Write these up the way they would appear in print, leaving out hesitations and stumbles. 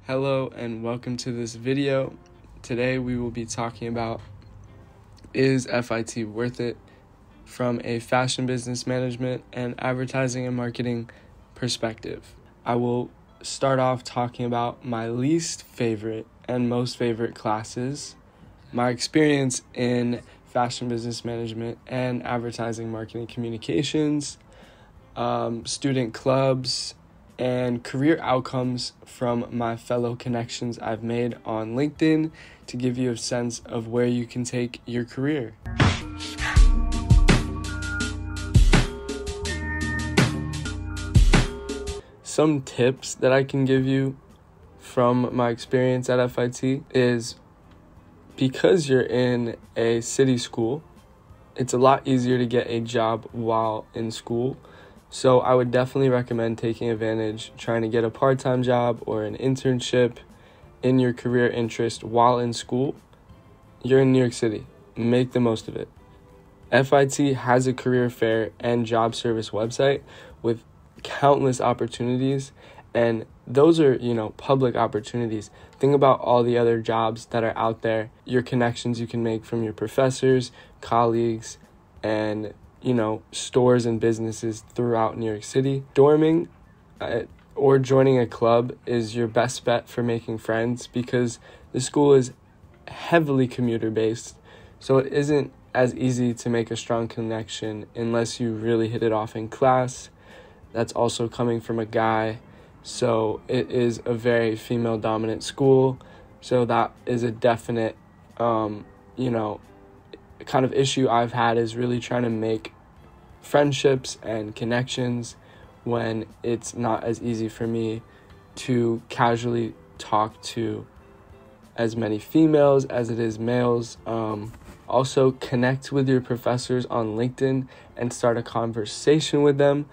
Hello and welcome to this video. Today we will be talking about, is F.I.T worth it from a fashion business management and advertising and marketing perspective. I will start off talking about my least favorite and most favorite classes, my experience in fashion business management and advertising, marketing, communications, student clubs, and career outcomes from my fellow connections I've made on LinkedIn to give you a sense of where you can take your career. Some tips that I can give you from my experience at F.I.T is, because you're in a city school, it's a lot easier to get a job while in school. So I would definitely recommend taking advantage, trying to get a part-time job or an internship in your career interest while in school. You're in New York City. Make the most of it. F.I.T has a career fair and job service website with countless opportunities, and those are, public opportunities. Think about all the other jobs that are out there, your connections you can make from your professors, colleagues, and stores and businesses throughout New York City. Dorming or joining a club is your best bet for making friends, because the school is heavily commuter based, so it isn't as easy to make a strong connection unless you really hit it off in class. That's also coming from a guy, so it is a very female dominant school, so that is a definite kind of issue I've had, is really trying to make friendships and connections when it's not as easy for me to casually talk to as many females as it is males. Also, connect with your professors on LinkedIn and start a conversation with them.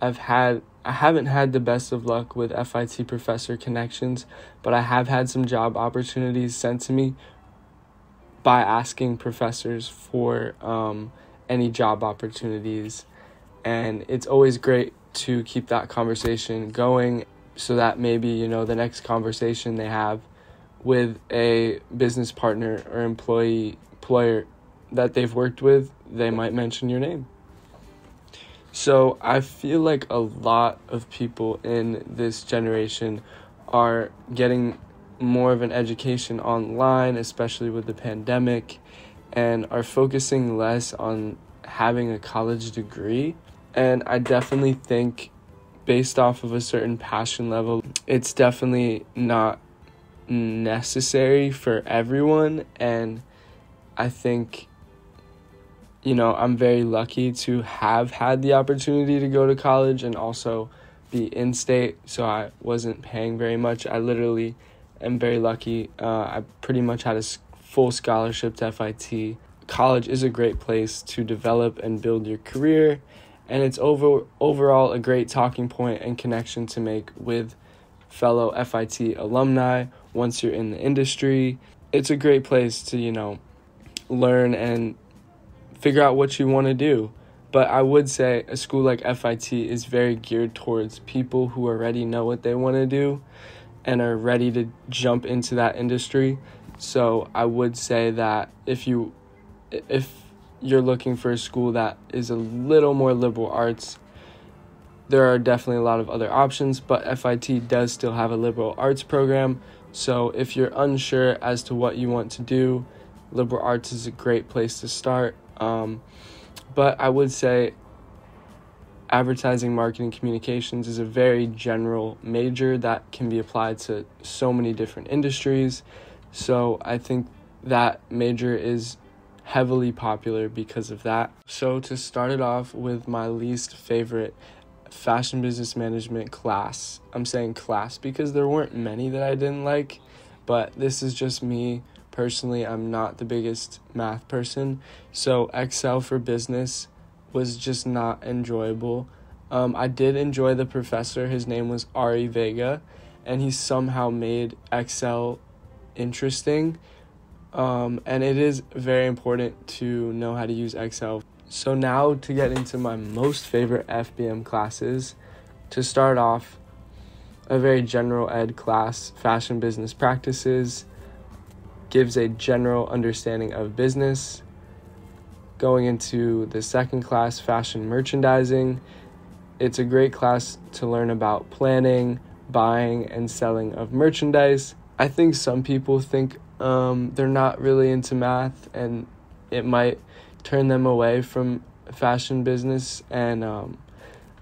I haven't had the best of luck with F.I.T professor connections, but I have had some job opportunities sent to me by asking professors for any job opportunities, and it's always great to keep that conversation going, so that maybe the next conversation they have with a business partner or employer that they've worked with, they might mention your name. So I feel like a lot of people in this generation are getting more of an education online, especially with the pandemic, and are focusing less on having a college degree. And I definitely think, based off of a certain passion level, it's definitely not necessary for everyone. And I think, I'm very lucky to have had the opportunity to go to college and also be in-state, so I wasn't paying very much. I literally am very lucky. I pretty much had a full scholarship to F.I.T. College is a great place to develop and build your career, and it's overall a great talking point and connection to make with fellow F.I.T alumni once you're in the industry. It's a great place to, learn and figure out what you want to do. But I would say a school like F.I.T is very geared towards people who already know what they want to do and are ready to jump into that industry. So I would say that if you're looking for a school that is a little more liberal arts, there are definitely a lot of other options, but F.I.T does still have a liberal arts program. So if you're unsure as to what you want to do, liberal arts is a great place to start. But I would say advertising, marketing, communications is a very general major that can be applied to so many different industries. So I think that major is heavily popular because of that. So to start it off with my least favorite fashion business management class, I'm saying class because there weren't many that I didn't like, but this is just me personally. I'm not the biggest math person, so Excel for business was just not enjoyable. I did enjoy the professor. His name was Ari Vega, and he somehow made Excel interesting. And it is very important to know how to use Excel. So now to get into my most favorite FBM classes. To start off, a very general ed class, fashion business practices, gives a general understanding of business. Going into the second class, fashion merchandising, it's a great class to learn about planning, buying, and selling of merchandise. I think some people think they're not really into math, and it might turn them away from fashion business. And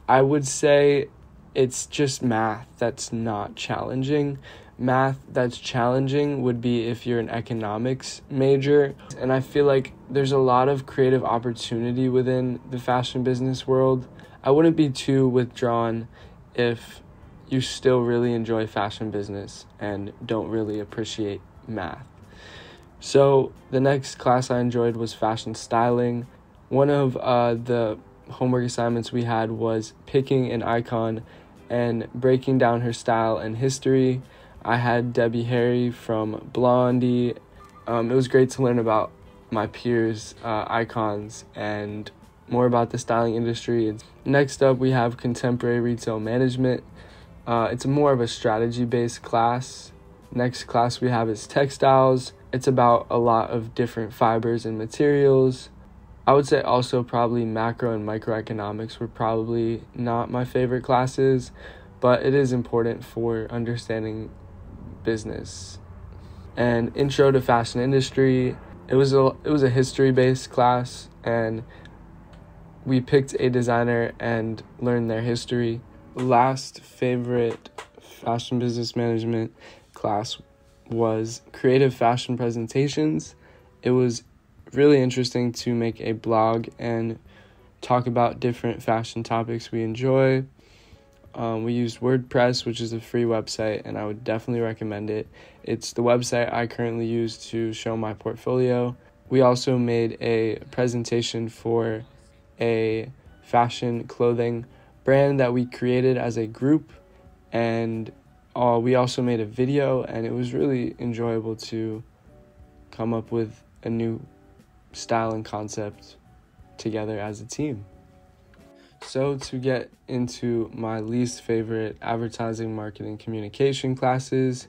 I would say it's just math that's not challenging. Math that's challenging would be if you're an economics major. And I feel like there's a lot of creative opportunity within the fashion business world. I wouldn't be too withdrawn if you still really enjoy fashion business and don't really appreciate math. So the next class I enjoyed was fashion styling. One of the homework assignments we had was picking an icon and breaking down her style and history. I had Debbie Harry from Blondie. It was great to learn about my peers' icons and more about the styling industry. Next up, we have contemporary retail management. It's more of a strategy-based class. Next class we have is textiles. It's about a lot of different fibers and materials. I would say also probably macro and microeconomics were probably not my favorite classes, but it is important for understanding business. And intro to fashion industry, it was a history-based class, and we picked a designer and learned their history. Last favorite fashion business management class was creative fashion presentations. It was really interesting to make a blog and talk about different fashion topics we enjoy. We used WordPress, which is a free website, and I would definitely recommend it. It's the website I currently use to show my portfolio. We also made a presentation for a fashion clothing brand that we created as a group, and we also made a video, and it was really enjoyable to come up with a new style and concept together as a team. So to get into my least favorite advertising, marketing, communication classes,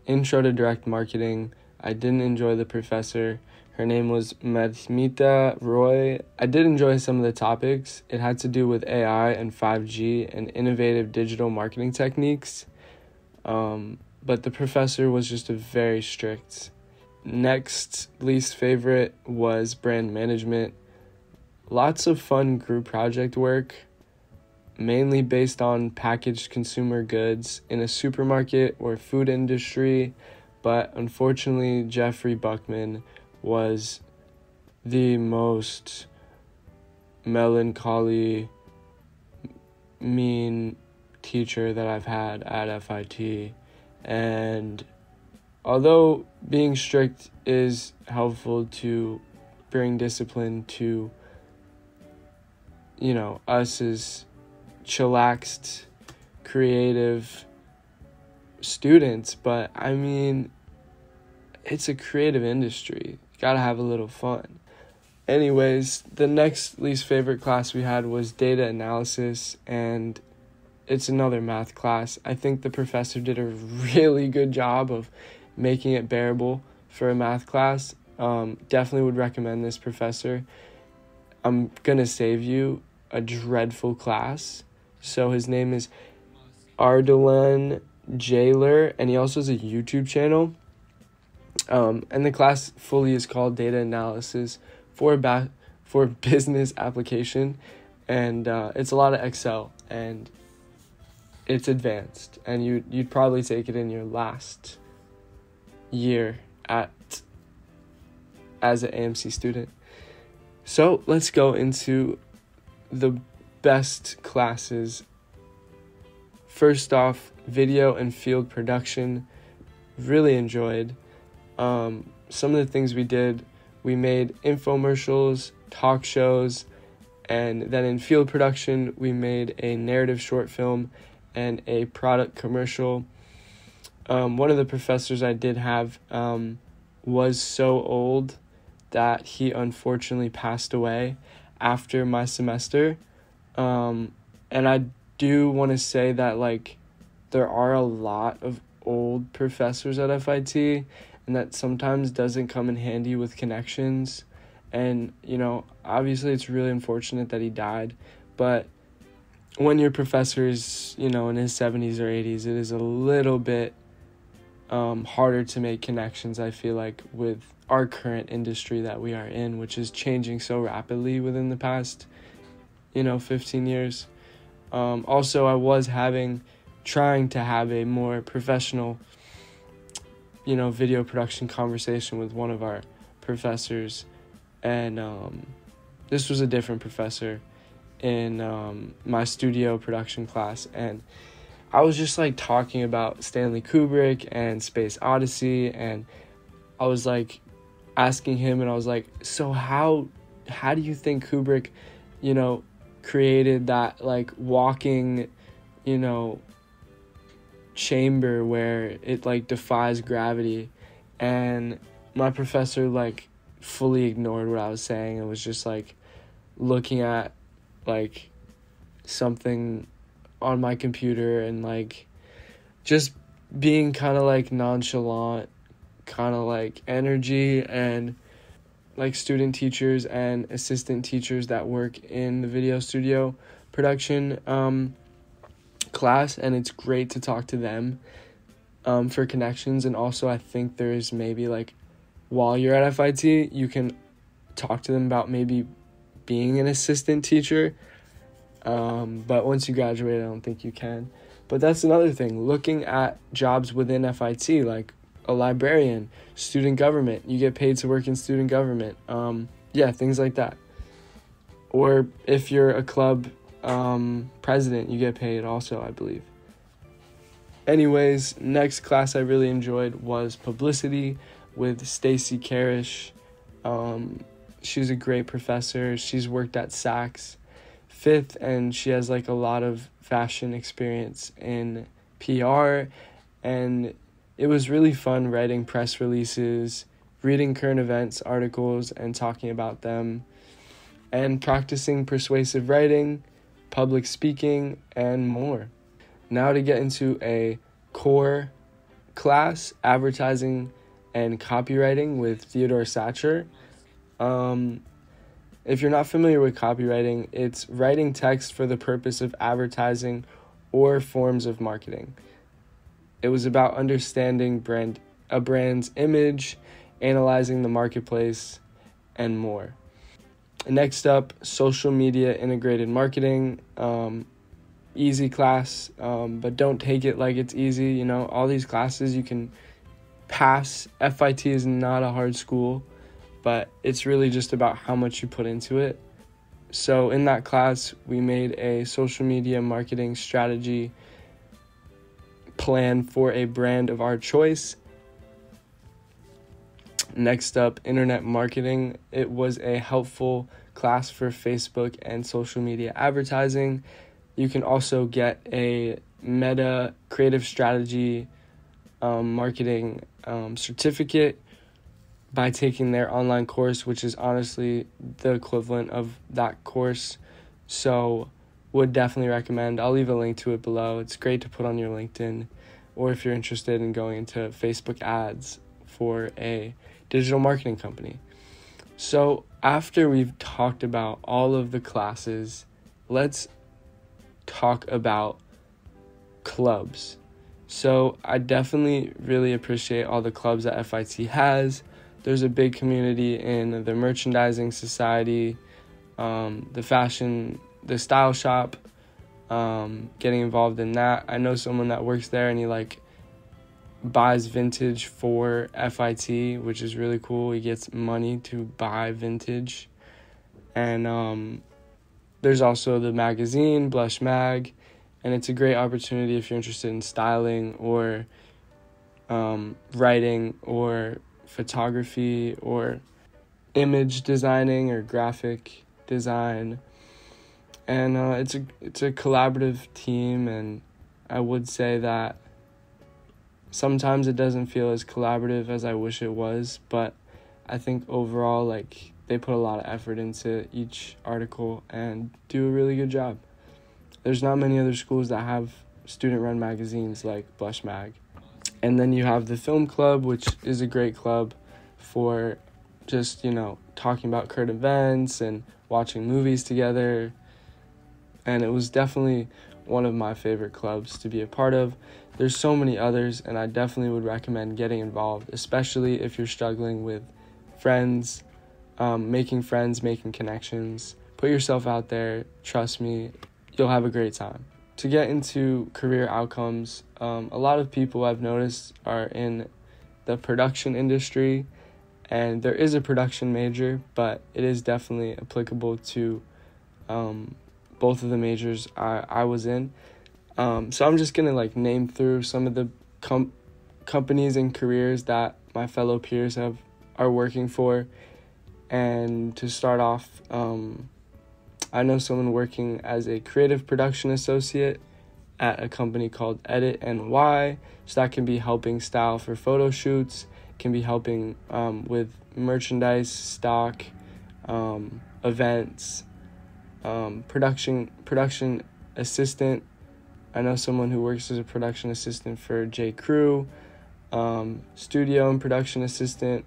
intro to direct marketing, I didn't enjoy the professor. Her name was Madhmita Roy. I did enjoy some of the topics. It had to do with AI and 5G and innovative digital marketing techniques. But the professor was just very strict. Next least favorite was brand management. Lots of fun group project work, mainly based on packaged consumer goods in a supermarket or food industry. But unfortunately, Jeffrey Buckman was the most melancholy, mean teacher that I've had at F.I.T. And although being strict is helpful to bring discipline to, us as chillaxed, creative students, but I mean, it's a creative industry. You gotta have a little fun. Anyways, the next least favorite class we had was data analysis, and it's another math class. I think the professor did a really good job of making it bearable for a math class. Definitely would recommend this professor. I'm gonna save you a dreadful class. So his name is Ardalan Jailer, and he also has a YouTube channel. And the class fully is called Data Analysis for Business Application, and it's a lot of Excel, and it's advanced, and you'd probably take it in your last year as an AMC student. So let's go into the best classes. First off, video and field production. Really enjoyed. Some of the things we did, we made infomercials, talk shows, and then in field production, we made a narrative short film and a product commercial. One of the professors I did have was so old that he unfortunately passed away after my semester. And I do want to say that, there are a lot of old professors at FIT, and that sometimes doesn't come in handy with connections. And, obviously it's really unfortunate that he died, but when your professor is, in his 70s or 80s, it is a little bit harder to make connections, I feel like, with our current industry that we are in, which is changing so rapidly within the past, 15 years. Also, I was trying to have a more professional, video production conversation with one of our professors, and this was a different professor in my studio production class, and I was just like talking about Stanley Kubrick and Space Odyssey, and I was like asking him, and I was like, so how do you think Kubrick, created that like walking, chamber where it like defies gravity? And my professor like fully ignored what I was saying and was just like looking at like something on my computer and like just being kind of like nonchalant, kind of like energy. And like student teachers and assistant teachers that work in the video studio production class, and it's great to talk to them for connections. And also I think there's maybe like while you're at FIT you can talk to them about maybe being an assistant teacher, but once you graduate I don't think you can. But that's another thing, looking at jobs within FIT, like a librarian, student government, you get paid to work in student government, things like that. Or if you're a club president, you get paid also, I believe. Anyways, next class I really enjoyed was publicity with Stacy Karish. She's a great professor. She's worked at Saks Fifth, and she has like a lot of fashion experience in PR, and it was really fun writing press releases, reading current events articles and talking about them, and practicing persuasive writing, public speaking, and more. Now to get into a core class, advertising and copywriting with Theodore Satcher. If you're not familiar with copywriting, it's writing text for the purpose of advertising or forms of marketing. It was about understanding a brand's image, analyzing the marketplace, and more. Next up, social media integrated marketing. Easy class, but don't take it like it's easy. All these classes you can pass. FIT is not a hard school, but it's really just about how much you put into it. So in that class, we made a social media marketing strategy plan for a brand of our choice. Next up, internet marketing. It was a helpful class for Facebook and social media advertising. You can also get a Meta creative strategy marketing certificate by taking their online course, which is honestly the equivalent of that course. So would definitely recommend. I'll leave a link to it below. It's great to put on your LinkedIn, or if you're interested in going into Facebook ads for a digital marketing company. So after we've talked about all of the classes, let's talk about clubs. So I definitely really appreciate all the clubs that FIT has. There's a big community in the merchandising society, the style shop, getting involved in that. I know someone that works there, and he buys vintage for FIT, which is really cool. He gets money to buy vintage. And there's also the magazine, Blush Mag, and it's a great opportunity if you're interested in styling or writing or photography or image designing or graphic design. And it's a collaborative team, and I would say that sometimes it doesn't feel as collaborative as I wish it was, but I think overall they put a lot of effort into each article and do a really good job. There's not many other schools that have student-run magazines like Blush Mag. And then you have the film club, which is a great club for just, talking about current events and watching movies together. And it was definitely one of my favorite clubs to be a part of. There's so many others, and I definitely would recommend getting involved, especially if you're struggling with friends, making connections. Put yourself out there. Trust me, you'll have a great time. To get into career outcomes, a lot of people I've noticed are in the production industry, and there is a production major, but it is definitely applicable to both of the majors I was in. So I'm just going to name through some of the companies and careers that my fellow peers are working for. And to start off, I know someone working as a creative production associate at a company called Edit NY. So that can be helping style for photo shoots, can be helping with merchandise, stock, events, production assistant. I know someone who works as a production assistant for J. Crew, studio and production assistant,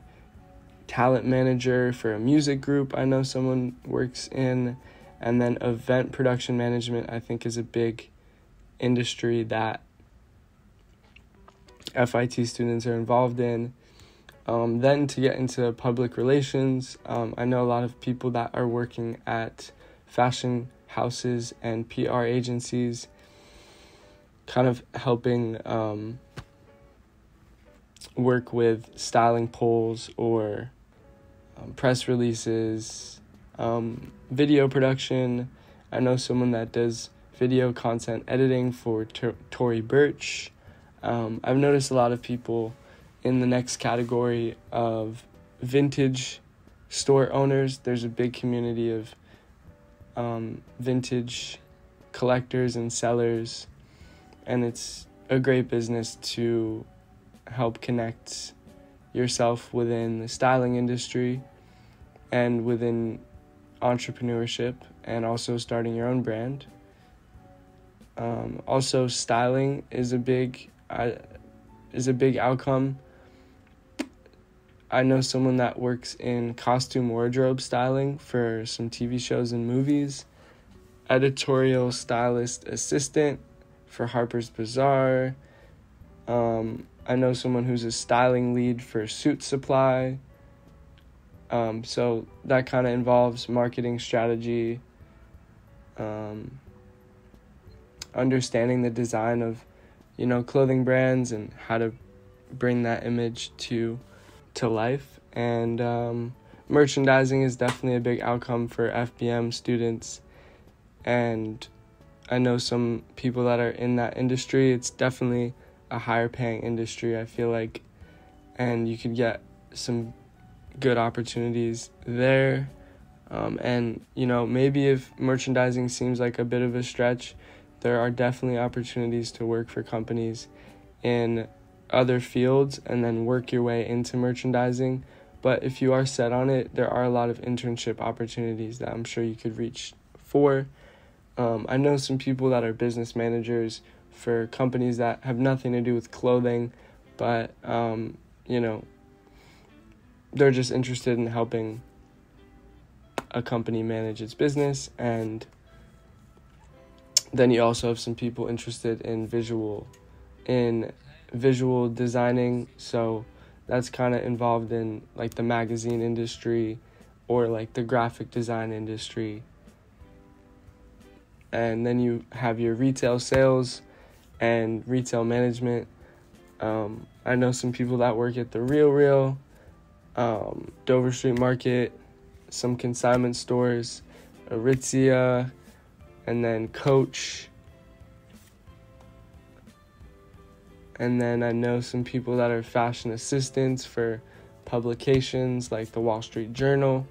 talent manager for a music group I know someone works in, and then event production management I think is a big industry that F.I.T. students are involved in. Then to get into public relations, I know a lot of people that are working at fashion houses and PR agencies, kind of helping work with styling polls or press releases, video production. I know someone that does video content editing for Tory Burch. I've noticed a lot of people in the next category of vintage store owners. There's a big community of vintage collectors and sellers, and it's a great business to help connect yourself within the styling industry and within entrepreneurship and also starting your own brand. Also, styling is a big outcome. I know someone that works in costume wardrobe styling for some TV shows and movies, editorial stylist assistant for Harper's Bazaar. I know someone who's a styling lead for Suit Supply. So that kind of involves marketing strategy, understanding the design of, clothing brands and how to bring that image to life. And merchandising is definitely a big outcome for FBM students. And I know some people that are in that industry. It's definitely a higher paying industry, I feel like, and you could get some good opportunities there. And maybe if merchandising seems like a bit of a stretch, there are definitely opportunities to work for companies in other fields and then work your way into merchandising. But if you are set on it, there are a lot of internship opportunities that I'm sure you could reach for. I know some people that are business managers for companies that have nothing to do with clothing, but they're just interested in helping a company manage its business. And then you also have some people interested in visual designing, so that's kind of involved in the magazine industry or the graphic design industry. And then you have your retail sales and retail management. I know some people that work at the Real, Dover Street Market, some consignment stores, Aritzia, and then Coach. And then I know some people that are fashion assistants for publications like the Wall Street Journal.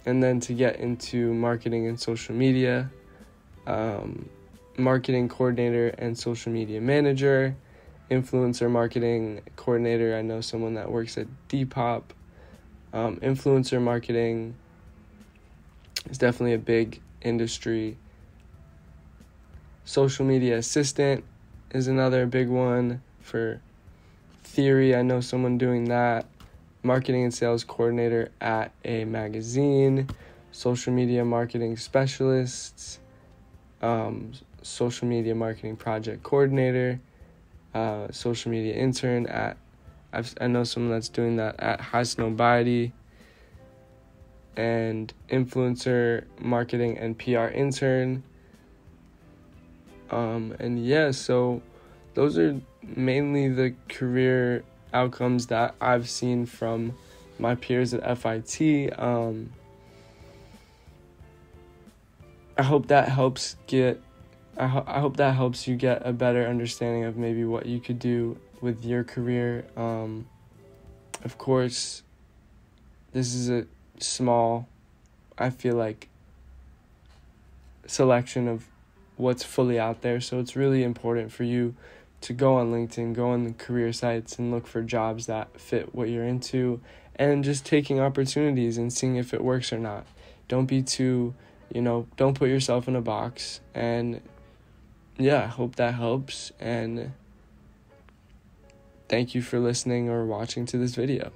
And then to get into marketing and social media, marketing coordinator and social media manager, influencer marketing coordinator. I know someone that works at Depop. Influencer marketing is definitely a big industry. Social media assistant is another big one for theory. I know someone doing that. Marketing and sales coordinator at a magazine, social media marketing specialists, social media marketing project coordinator, social media intern I know someone that's doing that at High Snowbody, and influencer marketing and PR intern. And yeah, so those are mainly the career outcomes that I've seen from my peers at F.I.T. I hope that helps I hope that helps you get a better understanding of maybe what you could do with your career. Of course, this is a small, I feel like, selection of what's fully out there. So it's really important for you to go on LinkedIn, go on the career sites and look for jobs that fit what you're into, and just taking opportunities and seeing if it works or not. Don't be too, don't put yourself in a box. And yeah, I hope that helps. And thank you for listening or watching to this video.